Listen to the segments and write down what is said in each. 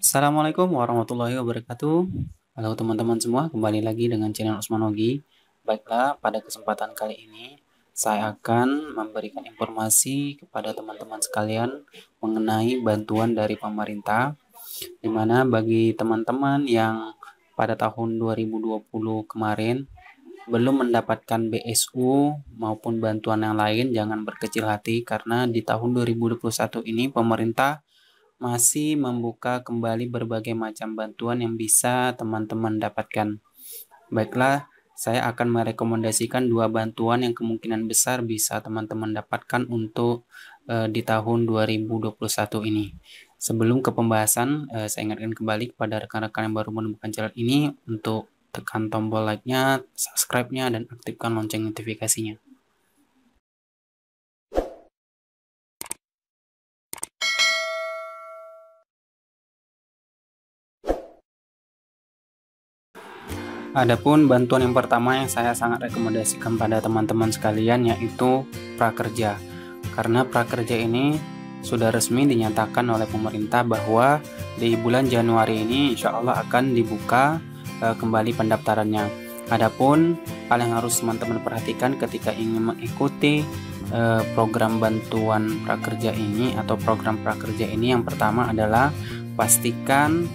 Assalamualaikum warahmatullahi wabarakatuh. Halo teman-teman semua, kembali lagi dengan channel Usman Ogi. Baiklah, pada kesempatan kali ini saya akan memberikan informasi kepada teman-teman sekalian mengenai bantuan dari pemerintah, di mana bagi teman-teman yang pada tahun 2020 kemarin belum mendapatkan BSU maupun bantuan yang lain, jangan berkecil hati karena di tahun 2021 ini pemerintah masih membuka kembali berbagai macam bantuan yang bisa teman-teman dapatkan. Baiklah, saya akan merekomendasikan dua bantuan yang kemungkinan besar bisa teman-teman dapatkan untuk di tahun 2021 ini. Sebelum ke pembahasan, saya ingatkan kembali kepada rekan-rekan yang baru menemukan channel ini untuk tekan tombol like-nya, subscribe-nya, dan aktifkan lonceng notifikasinya. Adapun bantuan yang pertama yang saya sangat rekomendasikan pada teman-teman sekalian yaitu prakerja. Karena prakerja ini sudah resmi dinyatakan oleh pemerintah bahwa di bulan Januari ini insya Allah akan dibuka kembali pendaftarannya. Adapun hal yang harus teman-teman perhatikan ketika ingin mengikuti program bantuan prakerja ini atau program prakerja ini, yang pertama adalah pastikan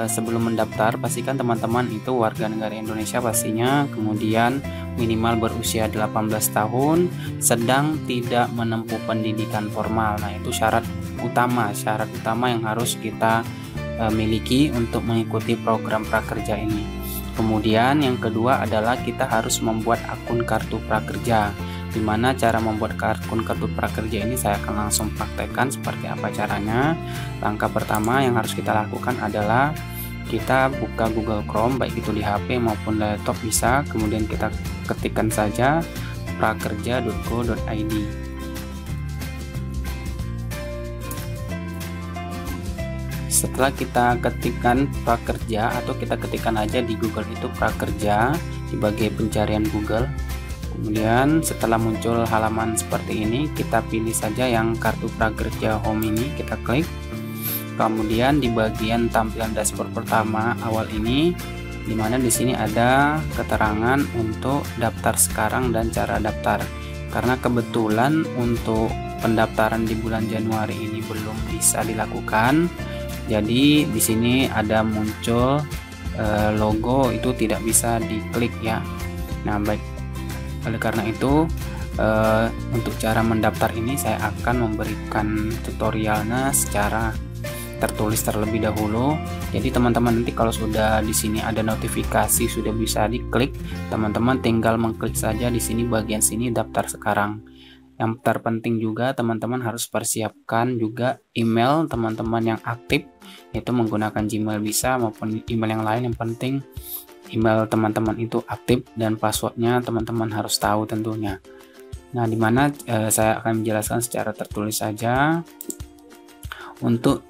sebelum mendaftar, pastikan teman-teman itu warga negara Indonesia pastinya, kemudian minimal berusia 18 tahun, sedang tidak menempuh pendidikan formal. Nah, itu syarat utama yang harus kita miliki untuk mengikuti program prakerja ini. Kemudian yang kedua adalah kita harus membuat akun kartu prakerja. Dimana cara membuat akun kartu prakerja ini saya akan langsung praktekkan seperti apa caranya. Langkah pertama yang harus kita lakukan adalah kita buka Google Chrome, baik itu di HP maupun laptop bisa, kemudian kita ketikkan saja prakerja.go.id. Setelah kita ketikkan prakerja atau kita ketikkan aja di Google itu prakerja di bagian pencarian Google. Kemudian setelah muncul halaman seperti ini, kita pilih saja yang kartu prakerja home ini, kita klik. Kemudian di bagian tampilan dashboard pertama awal ini, dimana di sini ada keterangan untuk daftar sekarang dan cara daftar. Karena kebetulan untuk pendaftaran di bulan Januari ini belum bisa dilakukan, jadi di sini ada muncul logo itu tidak bisa diklik ya. Nah, baik. Oleh karena itu, untuk cara mendaftar ini saya akan memberikan tutorialnya secara tertulis terlebih dahulu. Jadi teman-teman nanti kalau sudah di sini ada notifikasi sudah bisa diklik, teman-teman tinggal mengklik saja di sini bagian sini daftar sekarang. Yang terpenting juga teman-teman harus persiapkan juga email teman-teman yang aktif, yaitu menggunakan Gmail bisa maupun email yang lain, yang penting email teman-teman itu aktif dan passwordnya teman-teman harus tahu tentunya. Nah, dimana saya akan menjelaskan secara tertulis saja. Untuk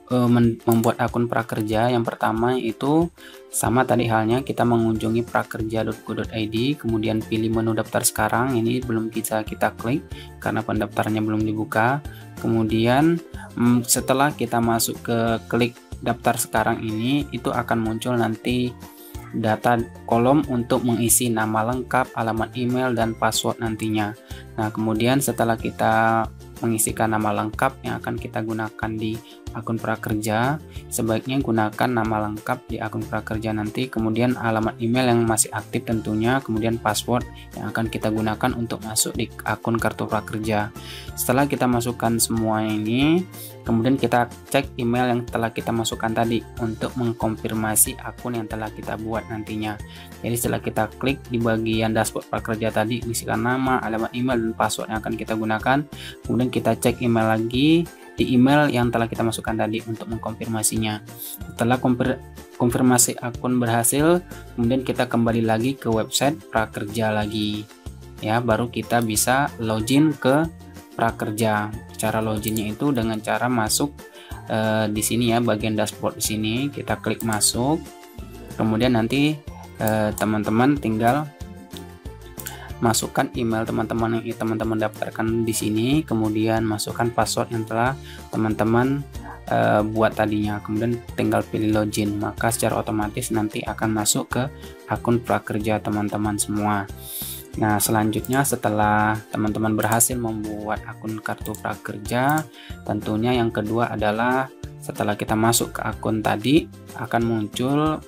membuat akun prakerja, yang pertama itu sama tadi halnya, kita mengunjungi prakerja.go.id, kemudian pilih menu daftar sekarang. Ini belum kita klik karena pendaftarannya belum dibuka. Kemudian setelah kita masuk ke klik daftar sekarang ini, itu akan muncul nanti data kolom untuk mengisi nama lengkap, alamat email, dan password nantinya. Nah, kemudian setelah kita mengisikan nama lengkap yang akan kita gunakan di akun prakerja, sebaiknya gunakan nama lengkap di akun prakerja nanti, kemudian alamat email yang masih aktif tentunya, kemudian password yang akan kita gunakan untuk masuk di akun kartu prakerja. Setelah kita masukkan semua ini, kemudian kita cek email yang telah kita masukkan tadi untuk mengkonfirmasi akun yang telah kita buat nantinya. Jadi setelah kita klik di bagian dashboard prakerja tadi, isikan nama, alamat email, dan password yang akan kita gunakan, kemudian kita cek email lagi di email yang telah kita masukkan tadi untuk mengkonfirmasinya. Setelah konfirmasi akun berhasil, kemudian kita kembali lagi ke website prakerja lagi ya, baru kita bisa login ke prakerja. Cara loginnya itu dengan cara masuk di sini ya, bagian dashboard di sini kita klik masuk, kemudian nanti teman-teman tinggal masukkan email teman-teman yang teman-teman daftarkan di sini, kemudian masukkan password yang telah teman-teman buat tadinya, kemudian tinggal pilih login, maka secara otomatis nanti akan masuk ke akun prakerja teman-teman semua. Nah, selanjutnya setelah teman-teman berhasil membuat akun kartu prakerja, tentunya yang kedua adalah setelah kita masuk ke akun tadi akan muncul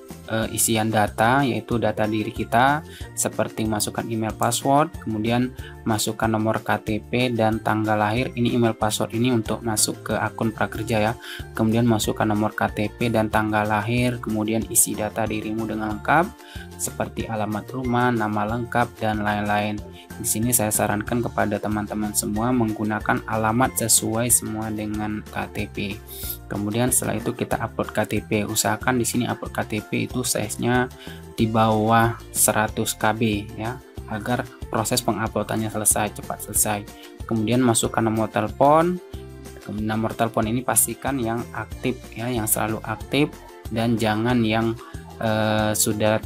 isian data, yaitu data diri kita seperti masukkan email password, kemudian masukkan nomor KTP dan tanggal lahir. Ini email password ini untuk masuk ke akun prakerja ya. Kemudian masukkan nomor KTP dan tanggal lahir, kemudian isi data dirimu dengan lengkap seperti alamat rumah, nama lengkap dan lain-lain. Di sini saya sarankan kepada teman-teman semua menggunakan alamat sesuai semua dengan KTP. Kemudian setelah itu kita upload KTP. Usahakan di sini upload KTP itu size-nya di bawah 100 KB ya, agar proses penguploadannya cepat selesai. Kemudian masukkan nomor telepon. Nomor telepon ini pastikan yang aktif ya, yang selalu aktif, dan jangan yang sudah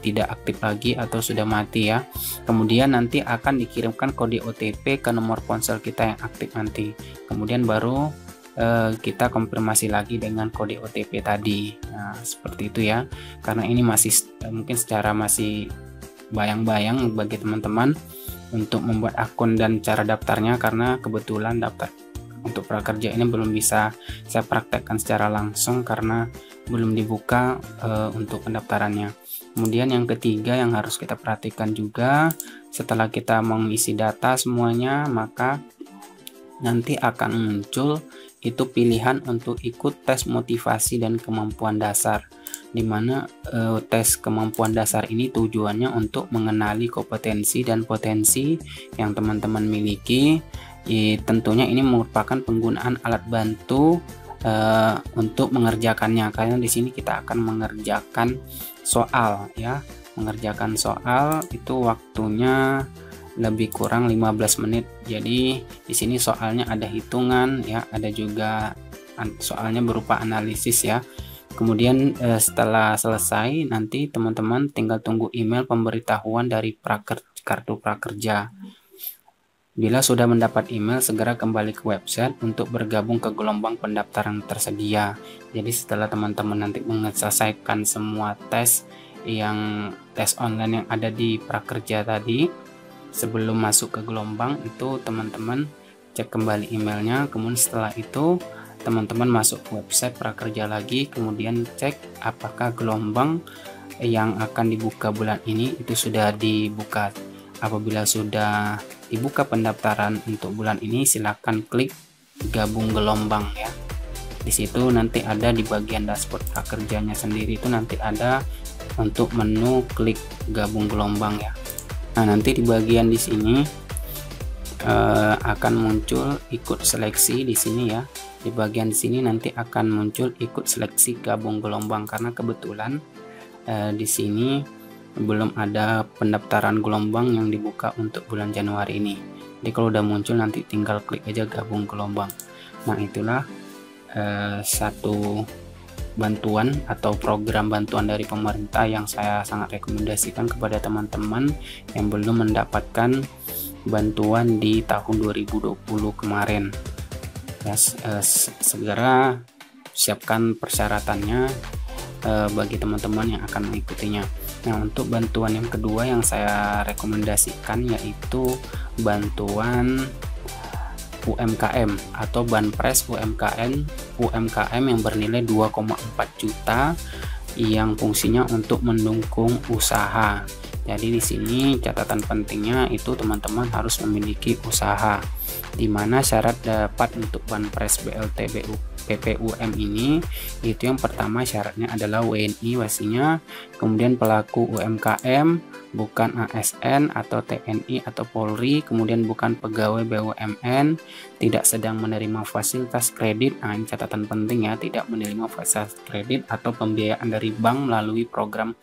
tidak aktif lagi atau sudah mati ya. Kemudian nanti akan dikirimkan kode OTP ke nomor ponsel kita yang aktif nanti. Kemudian baru kita konfirmasi lagi dengan kode OTP tadi. Nah, seperti itu ya. Karena ini masih mungkin secara masih bayang-bayang bagi teman-teman untuk membuat akun dan cara daftarnya, karena kebetulan daftar untuk prakerja ini belum bisa saya praktekkan secara langsung karena belum dibuka untuk pendaftarannya. Kemudian yang ketiga yang harus kita perhatikan juga, setelah kita mengisi data semuanya, maka nanti akan muncul itu pilihan untuk ikut tes motivasi dan kemampuan dasar, dimana tes kemampuan dasar ini tujuannya untuk mengenali kompetensi dan potensi yang teman-teman miliki. Tentunya ini merupakan penggunaan alat bantu untuk mengerjakannya, karena di sini kita akan mengerjakan soal ya. Mengerjakan soal itu waktunya lebih kurang 15 menit. Jadi di sini soalnya ada hitungan ya, ada juga soalnya berupa analisis ya. Kemudian setelah selesai nanti teman-teman tinggal tunggu email pemberitahuan dari kartu prakerja. Bila sudah mendapat email, segera kembali ke website untuk bergabung ke gelombang pendaftaran tersedia. Jadi setelah teman-teman nanti menyelesaikan semua tes online yang ada di prakerja tadi, sebelum masuk ke gelombang itu teman-teman cek kembali emailnya. Kemudian setelah itu teman-teman masuk ke website prakerja lagi, kemudian cek apakah gelombang yang akan dibuka bulan ini itu sudah dibuka. Apabila sudah dibuka pendaftaran untuk bulan ini, silakan klik gabung gelombang ya. Di situ nanti ada di bagian dashboard prakerjanya sendiri itu nanti ada untuk menu klik gabung gelombang ya. Nah, nanti di bagian di sini akan muncul ikut seleksi di sini ya. Di bagian sini nanti akan muncul ikut seleksi gabung gelombang, karena kebetulan di sini belum ada pendaftaran gelombang yang dibuka untuk bulan Januari ini. Jadi kalau udah muncul nanti tinggal klik aja gabung gelombang. Nah, itulah satu bantuan atau program bantuan dari pemerintah yang saya sangat rekomendasikan kepada teman-teman yang belum mendapatkan bantuan di tahun 2020 kemarin ya. Segera siapkan persyaratannya bagi teman-teman yang akan mengikutinya. Nah, untuk bantuan yang kedua yang saya rekomendasikan yaitu bantuan UMKM atau Banpres UMKM yang bernilai 2,4 juta yang fungsinya untuk mendukung usaha. Jadi di sini catatan pentingnya itu teman-teman harus memiliki usaha, di mana syarat dapat untuk Banpres BLT PPUM ini itu yang pertama syaratnya adalah WNI wasinya, kemudian pelaku UMKM, bukan ASN atau TNI atau Polri, kemudian bukan pegawai BUMN, tidak sedang menerima fasilitas kredit. Nah, ini catatan penting ya, tidak menerima fasilitas kredit atau pembiayaan dari bank melalui program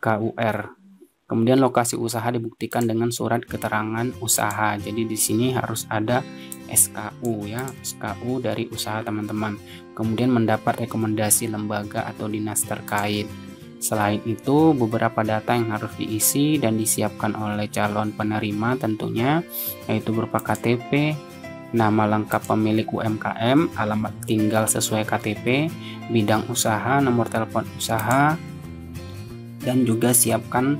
KUR. Kemudian lokasi usaha dibuktikan dengan surat keterangan usaha. Jadi di sini harus ada SKU ya, SKU dari usaha teman-teman. Kemudian mendapat rekomendasi lembaga atau dinas terkait. Selain itu, beberapa data yang harus diisi dan disiapkan oleh calon penerima tentunya, yaitu berupa KTP, nama lengkap pemilik UMKM, alamat tinggal sesuai KTP, bidang usaha, nomor telepon usaha, dan juga siapkan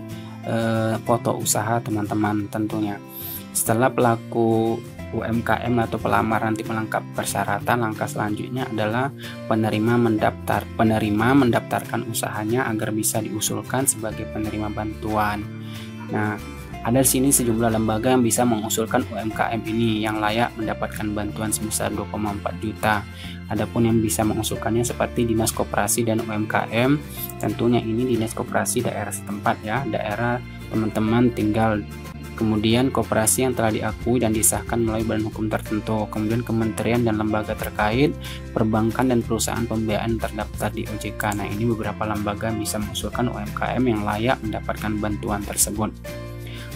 foto usaha teman-teman tentunya. Setelah pelaku UMKM atau pelamar nanti melengkapi persyaratan, langkah selanjutnya adalah penerima mendaftarkan usahanya agar bisa diusulkan sebagai penerima bantuan. Nah, ada di sini sejumlah lembaga yang bisa mengusulkan UMKM ini yang layak mendapatkan bantuan sebesar 2,4 juta. Adapun yang bisa mengusulkannya seperti Dinas Koperasi dan UMKM, tentunya ini Dinas Koperasi daerah setempat ya, daerah teman-teman tinggal. Kemudian koperasi yang telah diakui dan disahkan melalui badan hukum tertentu, kemudian kementerian dan lembaga terkait, perbankan dan perusahaan pembiayaan terdaftar di OJK. Nah, ini beberapa lembaga yang bisa mengusulkan UMKM yang layak mendapatkan bantuan tersebut.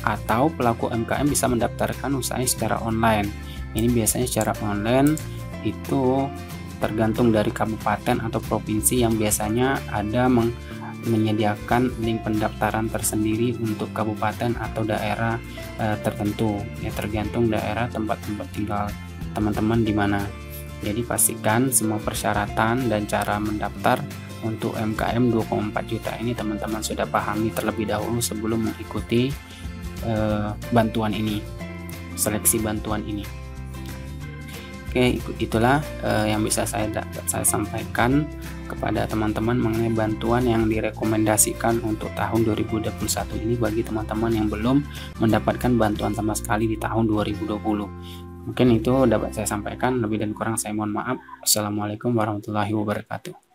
Atau pelaku UMKM bisa mendaftarkan usahanya secara online. Ini biasanya secara online itu tergantung dari kabupaten atau provinsi yang biasanya ada menyediakan link pendaftaran tersendiri untuk kabupaten atau daerah tertentu ya, tergantung daerah tempat tinggal teman-teman di mana. Jadi pastikan semua persyaratan dan cara mendaftar untuk UMKM 2,4 juta ini teman-teman sudah pahami terlebih dahulu sebelum mengikuti bantuan ini, seleksi bantuan ini. Oke, itulah yang bisa saya sampaikan kepada teman-teman mengenai bantuan yang direkomendasikan untuk tahun 2021 ini bagi teman-teman yang belum mendapatkan bantuan sama sekali di tahun 2020. Mungkin itu dapat saya sampaikan, lebih dan kurang saya mohon maaf. Assalamualaikum warahmatullahi wabarakatuh.